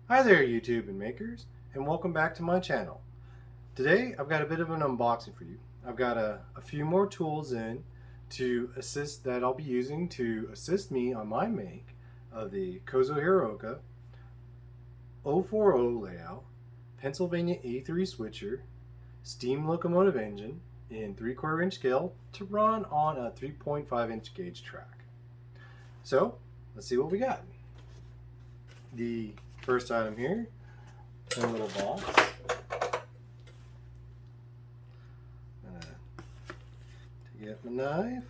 Hi there YouTube and makers, and welcome back to my channel. Today I've got a bit of an unboxing for you. I've got a few more tools in to assist that I'll be using to assist me on my make of the Kozo Hiroka 040 layout, Pennsylvania A3 switcher, steam locomotive engine in 3/4 inch scale to run on a 3.5 inch gauge track. So let's see what we got. The first item here in a little box. I'm gonna get my knife,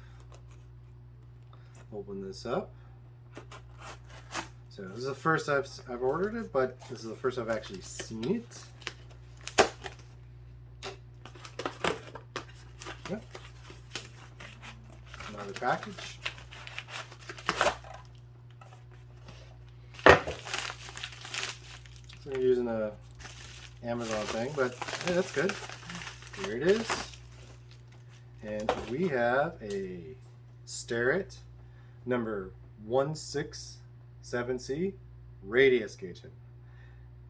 open this up. So this is the first I've ordered it, but this is the first I've actually seen it. Yep. Another package. So I'm using a Amazon thing, but hey, that's good. Here it is. And we have a Starrett number 167C radius gauge.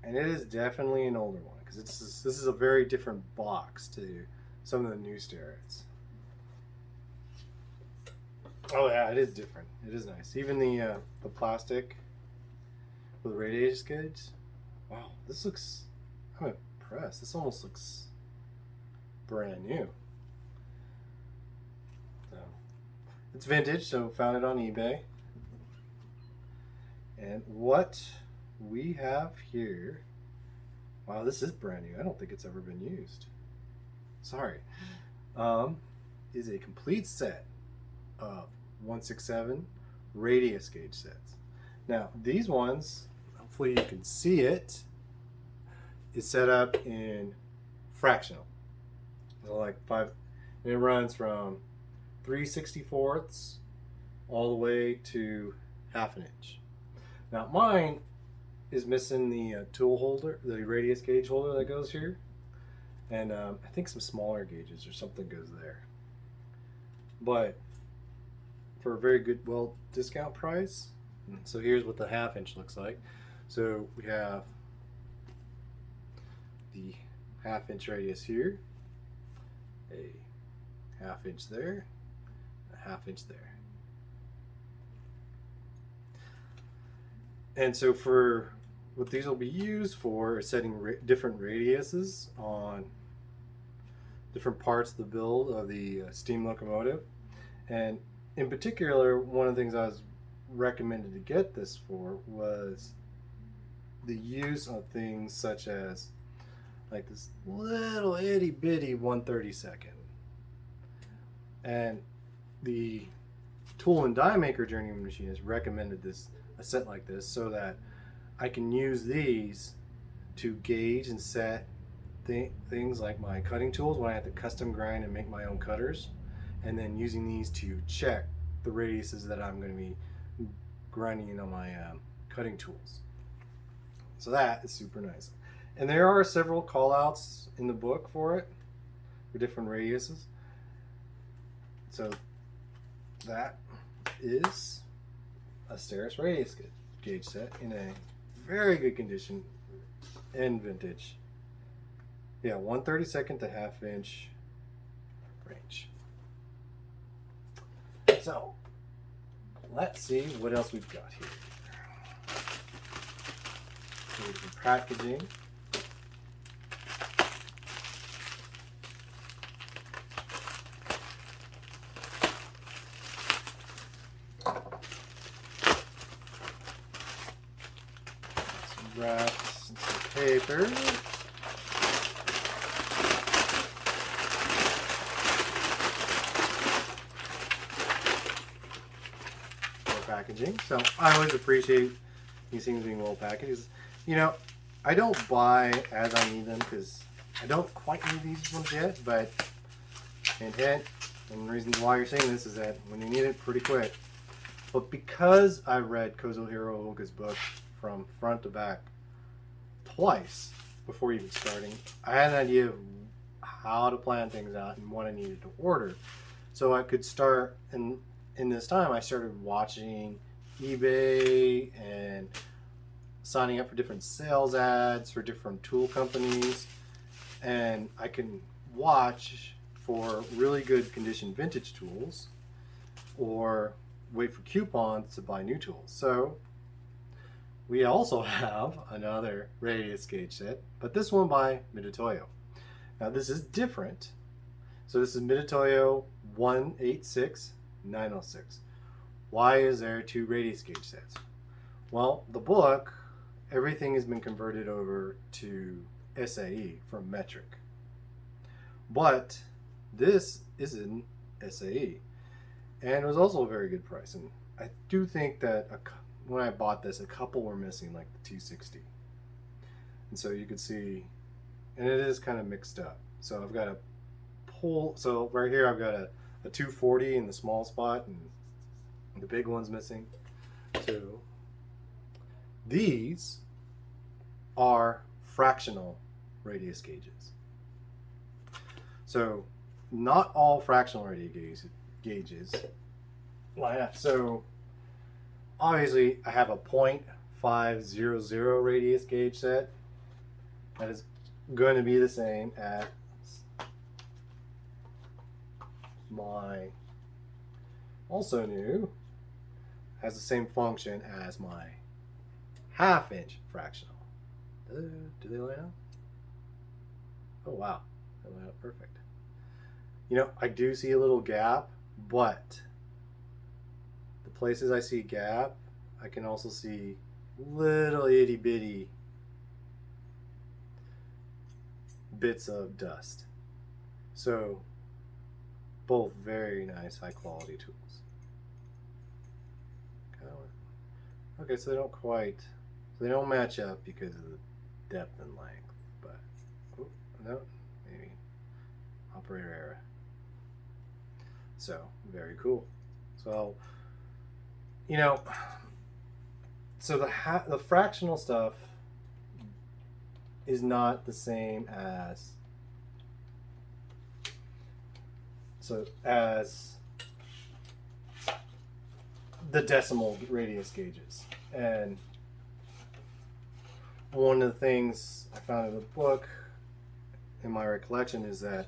And it is definitely an older one because this is a very different box to some of the new Starretts. Oh yeah, it is different. It is nice. Even the plastic with radius gauge. Wow, this looks, I'm impressed. This almost looks brand new. So, it's vintage, so found it on eBay. And what we have here, wow, this is brand new. I don't think it's ever been used. Sorry. Is a complete set of 167 radius gauge sets. Now, these ones, hopefully you can see it, is set up in fractional. So like and it runs from 3/64 all the way to 1/2 inch. Now mine is missing the tool holder, the radius gauge holder that goes here, and I think some smaller gauges or something goes there. But for a very good, well, discount price. So here's what the 1/2 inch looks like. So we have the 1/2 inch radius here, a 1/2 inch there, a 1/2 inch there. And so for what these will be used for is setting different radiuses on different parts of the build of the steam locomotive. And in particular, one of the things I was recommended to get this for was the use of things such as like this little itty bitty 1/32. And the tool and die maker journeyman machine has recommended a set like this so that I can use these to gauge and set things like my cutting tools when I have to custom grind and make my own cutters, and then using these to check the radiuses that I'm going to be grinding on my cutting tools. So that is super nice. And there are several call outs in the book for it, for different radiuses. So that is a Starrett radius gauge set in a very good condition and vintage. Yeah, 1/32 to 1/2 inch range. So let's see what else we've got here. Here's the packaging. Some wraps and some paper. Packaging. So I always appreciate these things being well packaged. You know, I don't buy as I need them because I don't quite need these ones yet, but hint, and the reason why you're saying this is that when you need it pretty quick. But because I read Kozo Hiroka's book from front to back twice before even starting, I had an idea of how to plan things out and what I needed to order. So I could start, and in this time I started watching eBay and signing up for different sales ads for different tool companies, and I can watch for really good condition vintage tools or wait for coupons to buy new tools. So we also have another radius gauge set, but this one by Mitutoyo. Now this is different. So this is Mitutoyo 186906. Why is there two radius gauge sets? Well, the book, everything has been converted over to SAE from metric. But this is in SAE. And it was also a very good price. And I do think that when I bought this, a couple were missing, like the 260. And so you could see, and it is kind of mixed up. So I've got a pull, so right here I've got a 240 in the small spot, and the big one's missing. So these are fractional radius gauges. So not all fractional radius gauges line up. So obviously I have a 0.500 radius gauge set that is going to be the same as my also new, has the same function as my half-inch fractional. Do they line up? Oh wow, they line up perfect. You know, I do see a little gap, but the places I see gap, I can also see little itty bitty bits of dust. So both very nice, high quality tools. Okay, so they don't quite, so they don't match up because of the depth and length, but oh, no, maybe operator error. So very cool. So you know, so the fractional stuff is not the same as the decimal radius gauges. And one of the things I found in the book, in my recollection, is that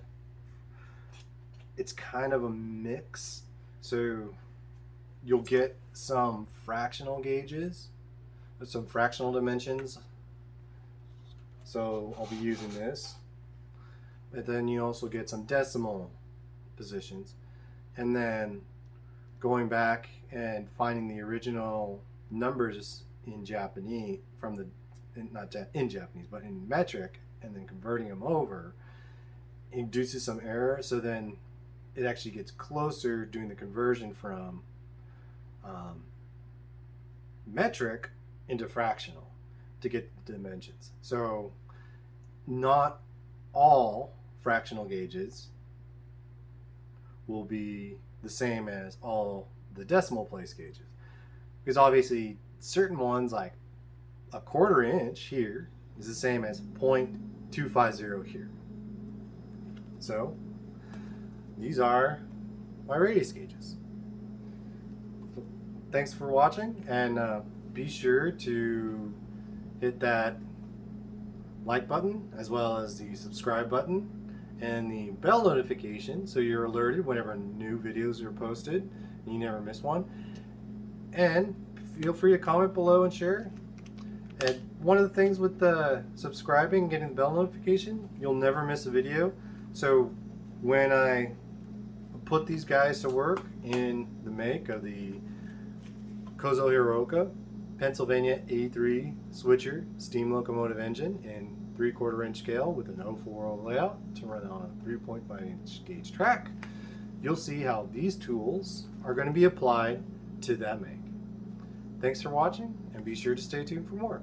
it's kind of a mix. So you'll get some fractional gauges, some fractional dimensions. So I'll be using this. But then you also get some decimal positions. And then going back and finding the original numbers in Japanese from the, not in Japanese, but in metric, and then converting them over induces some error. So then it actually gets closer doing the conversion from metric into fractional to get the dimensions. So not all fractional gauges will be the same as all the decimal place gauges, because obviously certain ones, like a 1/4 inch here, is the same as 0.250 here. So these are my radius gauges. So thanks for watching, and be sure to hit that like button as well as the subscribe button and the bell notification so you're alerted whenever new videos are posted and you never miss one. And feel free to comment below and share. And one of the things with the subscribing and getting the bell notification, you'll never miss a video. So when I put these guys to work in the make of the Kozo Hiroka Pennsylvania A3 switcher steam locomotive engine in 3/4 inch scale with an 040 layout to run on a 3.5 inch gauge track, you'll see how these tools are going to be applied to that make. Thanks for watching, and be sure to stay tuned for more.